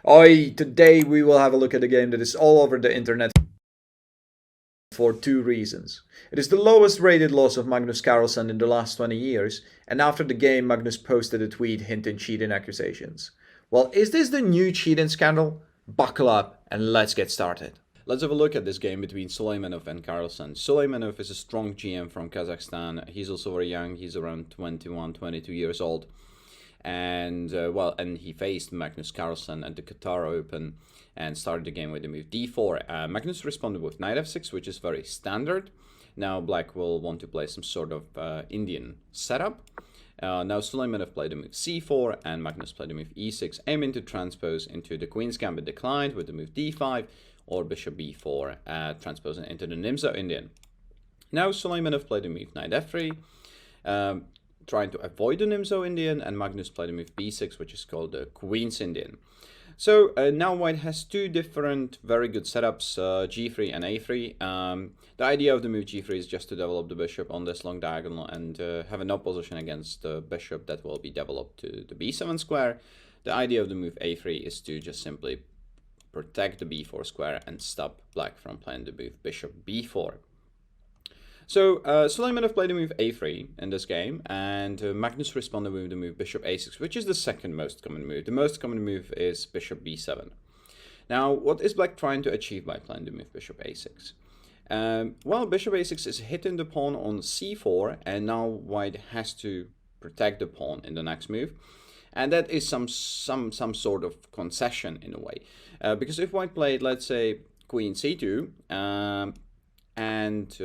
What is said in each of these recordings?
Oi, today we will have a look at a game that is all over the internet for two reasons. It is the lowest rated loss of Magnus Carlsen in the last 20 years, and after the game, Magnus posted a tweet hinting cheating accusations. Well, is this the new cheating scandal? Buckle up and let's get started. Let's have a look at this game between Suleymenov and Carlsen. Suleymenov is a strong GM from Kazakhstan. He's also very young. He's around 21, 22 years old. And he faced Magnus Carlsen at the Qatar Open and started the game with the move d4. Magnus responded with knight f6, which is very standard. Now black will want to play some sort of Indian setup. Now Suleymenov played the move c4 and Magnus played the move e6, aiming to transpose into the queen's gambit declined with the move d5 or bishop b4, transposing into the Nimzo Indian. Now Suleymenov played the move knight f3, trying to avoid the Nimzo Indian, and Magnus played the move b6, which is called the Queen's Indian. So now white has two different very good setups, g3 and a3. The idea of the move g3 is just to develop the bishop on this long diagonal and have an opposition against the bishop that will be developed to the b7 square. The idea of the move a3 is to just simply protect the b4 square and stop black from playing the move bishop b4. So Suleymenov played the move a3 in this game, and Magnus responded with the move bishop a6, which is the second most common move. The most common move is bishop b7. Now, what is black trying to achieve by playing the move bishop a6? Well, bishop a6 is hitting the pawn on c4, and now white has to protect the pawn in the next move. And that is some sort of concession in a way. Because if white played, let's say, queen c2, and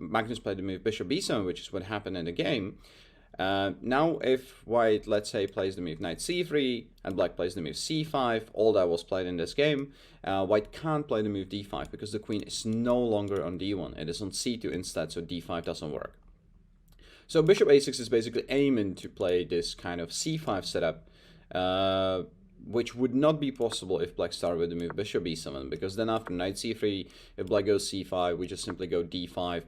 Magnus played the move bishop b7, which is what happened in the game. Now if white, let's say, plays the move knight c3 and black plays the move c5, all that was played in this game, white can't play the move d5 because the queen is no longer on d1. It is on c2 instead, so d5 doesn't work. So bishop a6 is basically aiming to play this kind of c5 setup, which would not be possible if black started with the move bishop b7, because then after knight c3, if black goes c5, we just simply go d5.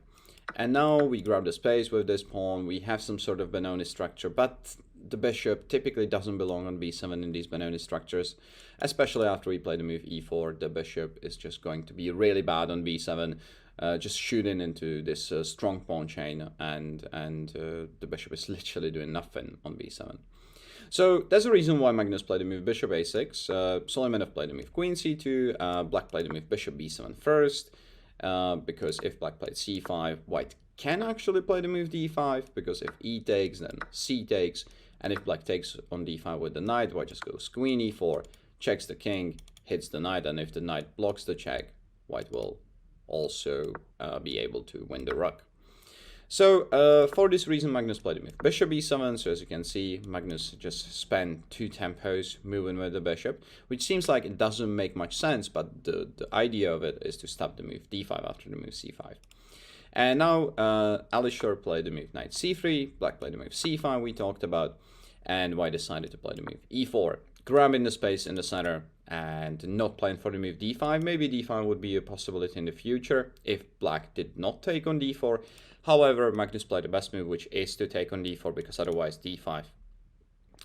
And now we grab the space with this pawn. We have some sort of Benoni structure, but the bishop typically doesn't belong on b7 in these Benoni structures, especially after we play the move e4. The bishop is just going to be really bad on b7. Just shooting into this strong pawn chain, and the bishop is literally doing nothing on b7. So that's the reason why Magnus played the move bishop a6, Suleymenov played the move queen c2, black played the move bishop b7 first, because if black played c5, white can actually play the move d5, because if e takes, then c takes, and if black takes on d5 with the knight, white just goes queen e4, checks the king, hits the knight, and if the knight blocks the check, white will also be able to win the rook. So for this reason, Magnus played the move bishop e7. So as you can see, Magnus just spent two tempos moving with the bishop, which seems like it doesn't make much sense, but the idea of it is to stop the move d5 after the move c5. And now Alisher played the move knight c3, black played the move c5 we talked about, and white decided to play the move e4, grabbing the space in the center and not playing for the move d5. Maybe d5 would be a possibility in the future if black did not take on d4. However, Magnus played the best move, which is to take on d4, because otherwise d5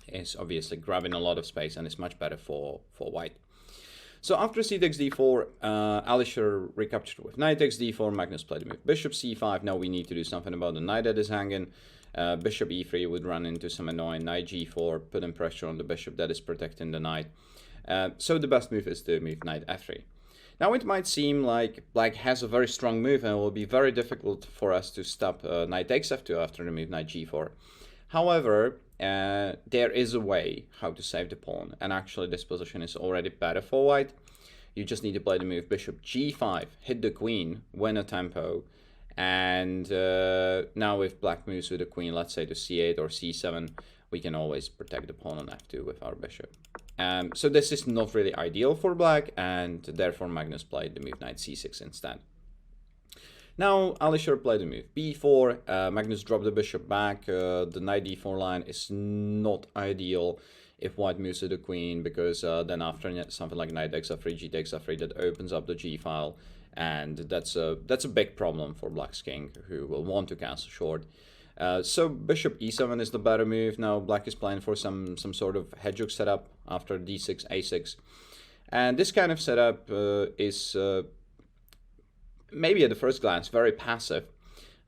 is obviously grabbing a lot of space and is much better for white. So after c takes d4, Alisher recaptured with knight takes d4, Magnus played the move bishop c5. Now we need to do something about the knight that is hanging. Bishop e3 would run into some annoying knight g4, putting pressure on the bishop that is protecting the knight. So the best move is to move knight f3. Now it might seem like black has a very strong move and it will be very difficult for us to stop knight takes f2 after the move knight g4. However, there is a way how to save the pawn, and actually this position is already better for white. You just need to play the move bishop g5, hit the queen, win a tempo, and now if black moves with the queen, let's say to c8 or c7, we can always protect the pawn on f2 with our bishop. So this is not really ideal for black, and therefore Magnus played the move knight c6 instead. Now Alisher played the move b4, Magnus dropped the bishop back. The knight d4 line is not ideal if white moves to the queen, because then after something like knight takes f3, g takes f3, that opens up the g file, and that's a big problem for black's king, who will want to castle short. So bishop e7 is the better move. Now black is playing for some sort of hedgehog setup after d6, a6. And this kind of setup is maybe at the first glance very passive.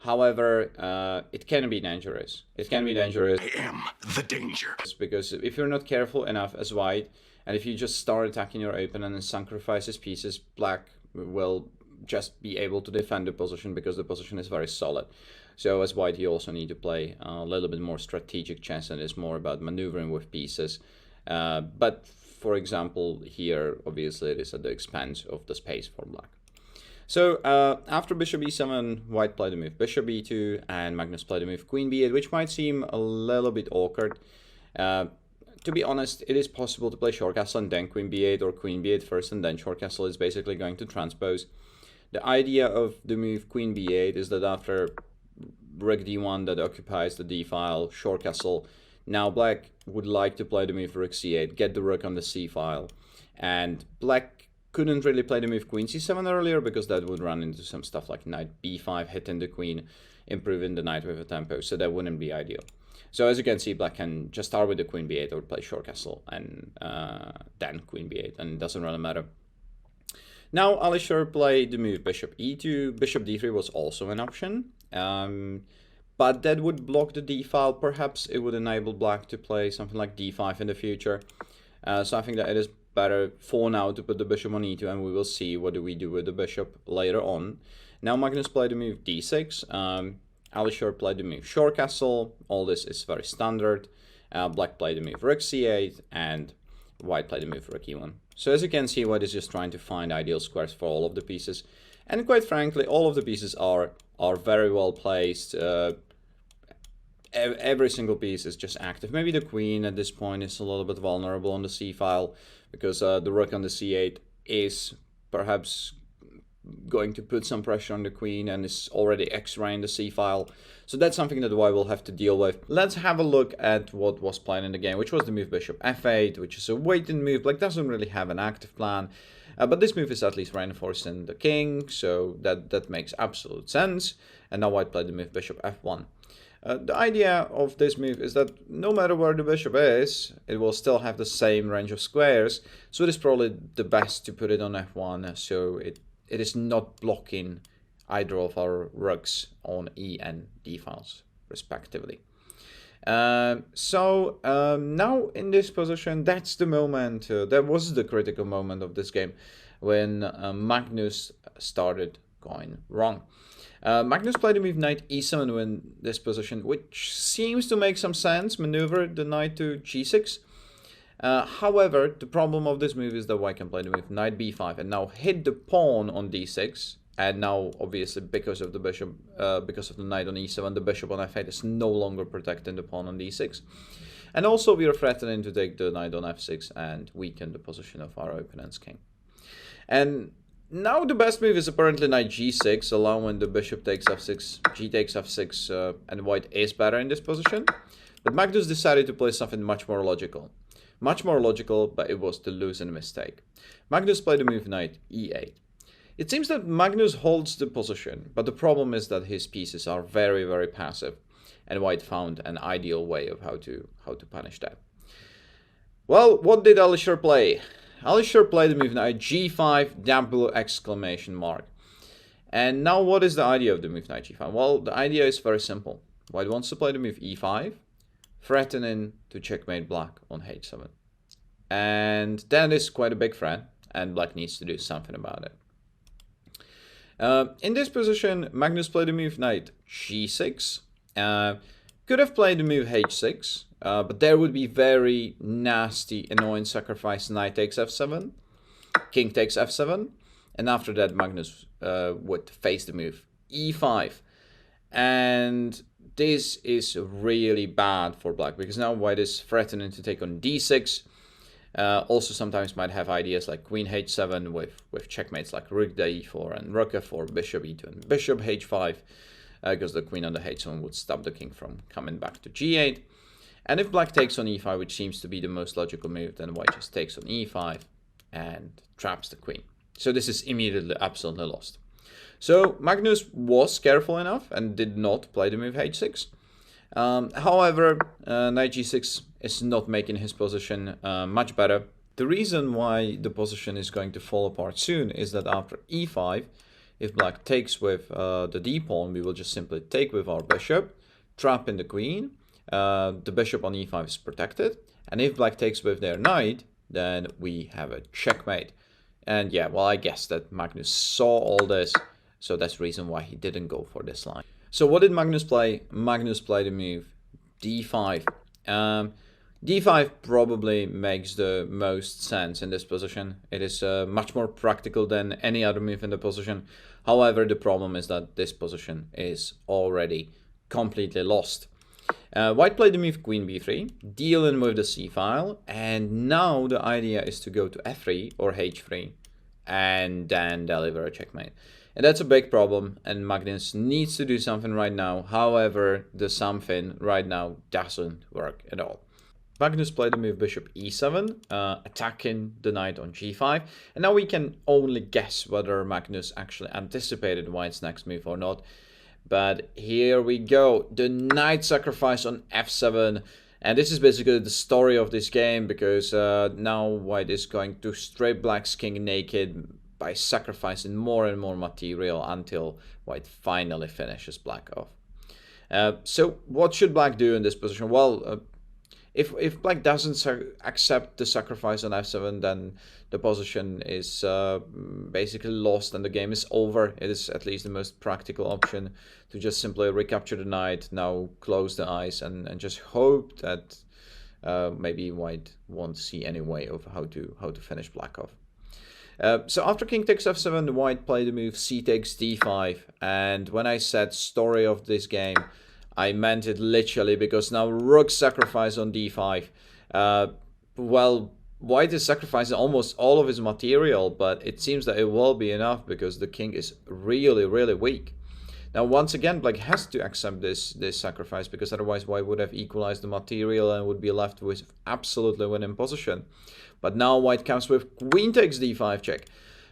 However, it can be dangerous. It can be dangerous. I am the danger. Because if you're not careful enough as white, and if you just start attacking your opponent and sacrifice his pieces, black will just be able to defend the position because the position is very solid. So as white, you also need to play a little bit more strategic chess, and it's more about maneuvering with pieces. But for example, here, obviously, it is at the expense of the space for black. So after bishop e7, white played the move bishop e2, and Magnus played the move queen b8, which might seem a little bit awkward. To be honest, it is possible to play short castle and then queen b8, or queen b8 first and then short castle is basically going to transpose. The idea of the move queen b8 is that after rook d1 that occupies the d file, short castle, now black would like to play the move rook c8, get the rook on the c file, and black couldn't really play the move queen c7 earlier because that would run into some stuff like knight b5, hitting the queen, improving the knight with a tempo, so that wouldn't be ideal. So as you can see, black can just start with the queen b8 or play short castle and then queen b8, and it doesn't really matter. Now Alisher played the move bishop e2, bishop d3 was also an option, but that would block the d file. Perhaps it would enable black to play something like d5 in the future. So I think that it is better for now to put the bishop on e2, and we will see what do we do with the bishop later on. Now Magnus played the move d6. Alisher played the move short castle. All this is very standard. Black played the move rook c8, and white played the move rook e1. So as you can see, white is just trying to find ideal squares for all of the pieces. And quite frankly, all of the pieces are very well placed. Every single piece is just active. Maybe the queen at this point is a little bit vulnerable on the c file, because the rook on the c8 is perhaps going to put some pressure on the queen and is already x-raying the c file. So that's something that white will have to deal with. Let's have a look at what was played in the game, which was the move bishop f8, which is a waiting move. Black doesn't really have an active plan, but this move is at least reinforcing the king, so that makes absolute sense. And now white played the move bishop f1. The idea of this move is that no matter where the bishop is, it will still have the same range of squares, so it is probably the best to put it on f1, so it is not blocking either of our rooks on e and d files, respectively. Now in this position, that's the moment, that was the critical moment of this game, when Magnus started going wrong. Magnus played the move knight e7 in this position, which seems to make some sense, maneuver the knight to g6. However, the problem of this move is that white can play the move knight b5 and now hit the pawn on d6. And now, obviously, because of the bishop, because of the knight on e7, the bishop on f8 is no longer protecting the pawn on d6. And also, we are threatening to take the knight on f6 and weaken the position of our opponent's king. And now the best move is apparently knight g6, allowing the bishop takes f6, g takes f6, and white is better in this position. But Magnus decided to play something much more logical. Much more logical, but it was the losing mistake. Magnus played the move knight e8. It seems that Magnus holds the position, but the problem is that his pieces are very, very passive, and white found an ideal way of how to punish that. Well, what did Alisher play? Alisher played the move knight g5 double exclamation mark. And now what is the idea of the move knight g5? Well, the idea is very simple. White wants to play the move e5, threatening to checkmate black on h7. And that is quite a big threat, and black needs to do something about it. In this position, Magnus played the move knight g6. Could have played the move h6, but there would be very nasty, annoying sacrifice. Knight takes f7, king takes f7, and after that Magnus would face the move e5. And this is really bad for black, because now white is threatening to take on d6. Also sometimes might have ideas like queen h7 with checkmates like rook d4 and rook f4, bishop e2 and bishop h5, because the queen on the h7 would stop the king from coming back to g8. And if black takes on e5, which seems to be the most logical move, then white just takes on e5 and traps the queen. So this is immediately absolutely lost. So Magnus was careful enough and did not play the move h6. However, knight g6 is not making his position much better. The reason why the position is going to fall apart soon is that after e5, if black takes with the d-pawn, we will just simply take with our bishop, trap in the queen, the bishop on e5 is protected, and if black takes with their knight, then we have a checkmate. And yeah, well, I guess that Magnus saw all this, so that's the reason why he didn't go for this line. So what did Magnus play? Magnus played a move d5. D5 probably makes the most sense in this position. It is much more practical than any other move in the position. However, the problem is that this position is already completely lost. White played the move queen b3, dealing with the c-file, and now the idea is to go to f3 or h3 and then deliver a checkmate. And that's a big problem, and Magnus needs to do something right now. However, the something right now doesn't work at all. Magnus played the move bishop e7, attacking the knight on g5, and now we can only guess whether Magnus actually anticipated White's next move or not. But here we go, the knight sacrifice on f7, and this is basically the story of this game, because now White is going to strip Black's king naked by sacrificing more and more material until White finally finishes Black off. So what should Black do in this position? Well, if Black doesn't accept the sacrifice on f7, then the position is basically lost and the game is over. It is at least the most practical option to just simply recapture the knight, now close the eyes, and just hope that maybe White won't see any way of how to finish Black off. So after king takes f7, White played the move c takes d5, and when I said story of this game, I meant it literally, because now rook sacrifice on d5. Well, White is sacrificing almost all of his material, but it seems that it will be enough because the king is really, really weak. Now, once again, Black has to accept this sacrifice, because otherwise White would have equalized the material and would be left with absolutely winning position. But now White comes with queen takes d5 check.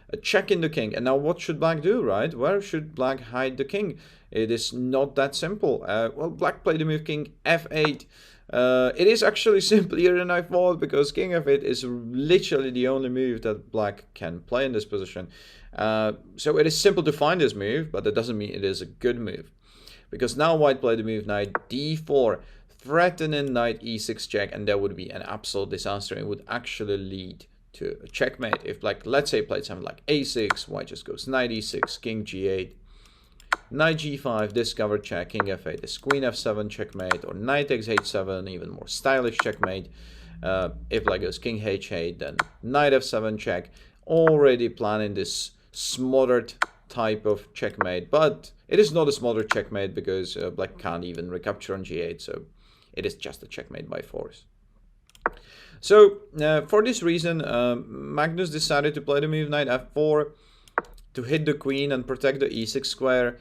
A check in the king. And now what should Black do, right? Where should Black hide the king? It is not that simple. Well, Black played the move king f8. It is actually simpler than I thought, because king f8 is literally the only move that Black can play in this position. So it is simple to find this move, but that doesn't mean it is a good move. Because now White played the move knight d4, threatening knight e6 check, and that would be an absolute disaster. It would actually lead to a checkmate. If Black, let's say, played something like a6, White just goes knight e6, king g8, knight g5, discovered check, king f8 is queen f7 checkmate, or knight takes h7, even more stylish checkmate. If Black goes king h8, then knight f7 check, already planning this smothered type of checkmate, but it is not a smothered checkmate because Black can't even recapture on g8, so it is just a checkmate by force. So for this reason, Magnus decided to play the move knight f4 to hit the queen and protect the e6 square.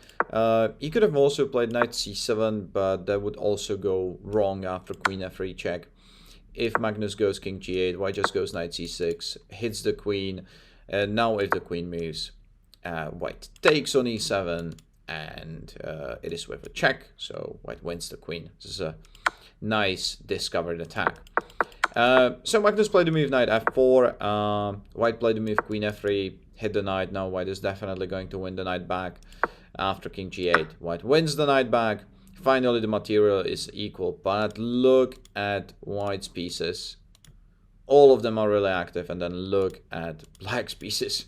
He could have also played knight c7, but that would also go wrong after queen f3 check. If Magnus goes king g8, White just goes knight c6, hits the queen, and now if the queen moves, White takes on e7, and it is with a check, so White wins the queen. This is a nice discovered attack. So Magnus played the move knight f4, White played the move queen f3, hit the knight. Now White is definitely going to win the knight back after king g8. White wins the knight back. Finally, the material is equal, but look at White's pieces. All of them are really active, and then look at Black's pieces.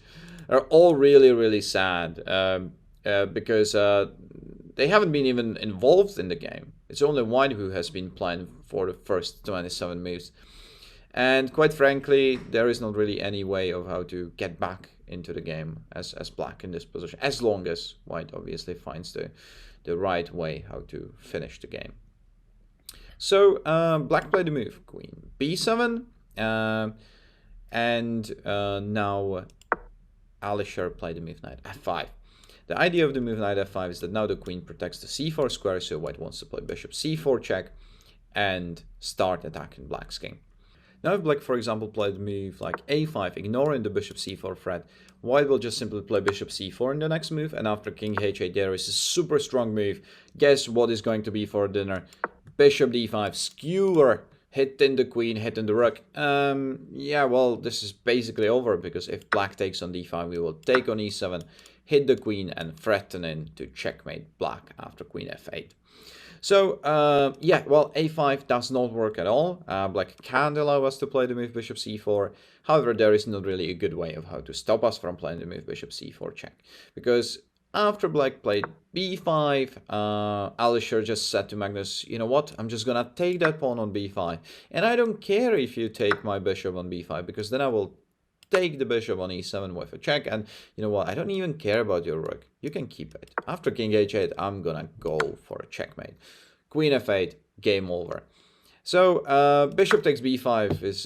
They're all really, really sad because they haven't been even involved in the game. It's only White who has been playing for the first 27 moves. And quite frankly, there is not really any way of how to get back into the game as Black in this position, as long as White obviously finds the right way how to finish the game. So Black played the move queen b7, and now Alisher played the move knight f5. The idea of the move knight f5 is that now the queen protects the c4 square, so White wants to play bishop c4 check and start attacking Black's king. Now if Black, for example, played the move like a5, ignoring the bishop c4 threat, White will just simply play bishop c4 in the next move, and after king h8 there is a super strong move. Guess what is going to be for dinner? Bishop d5, skewer hitting the queen, hitting the rook. Yeah, well, this is basically over, because if black takes on d5, we will take on e7, hit the queen, and threatening to checkmate black after queen f8. So, yeah, well, a5 does not work at all. Black can't allow us to play the move bishop c4. However, there is not really a good way of how to stop us from playing the move bishop c4 check. Because after black played b5, Alisher just said to Magnus, you know what, I'm just gonna take that pawn on b5. And I don't care if you take my bishop on b5, because then I will take the bishop on e7 with a check. And you know what, I don't even care about your rook. You can keep it. After king h8, I'm gonna go for a checkmate. Queen f8, game over. So bishop takes b5 is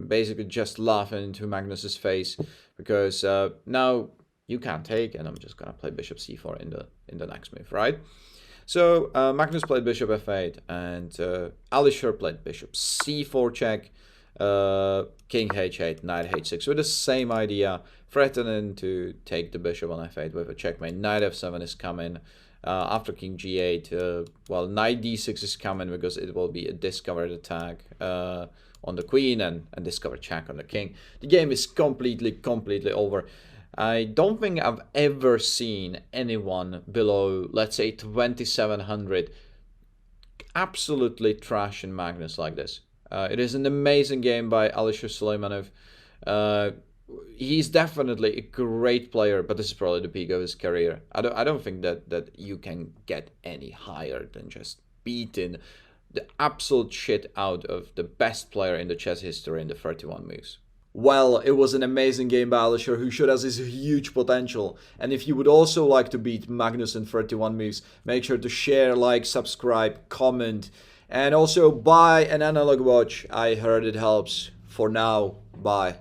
basically just laughing into Magnus's face, because now you can't take, and I'm just gonna play bishop c4 in the next move, right? So Magnus played bishop f8, and Alisher played bishop c4 check, king h8, knight h6, with the same idea, threatening to take the bishop on f8 with a checkmate. Knight f7 is coming. After king g8, well, knight d6 is coming, because it will be a discovered attack on the queen, and discovered check on the king. The game is completely over. I don't think I've ever seen anyone below, let's say, 2700 absolutely trashing Magnus like this. It is an amazing game by Alisher Suleymenov. He's definitely a great player, but this is probably the peak of his career. I don't think that you can get any higher than just beating the absolute shit out of the best player in the chess history in the 31 moves. Well, it was an amazing game by Alisher, who showed us his huge potential. And if you would also like to beat Magnus in 31 moves, make sure to share, like, subscribe, comment, and also buy an analog watch. I heard it helps. For now, bye.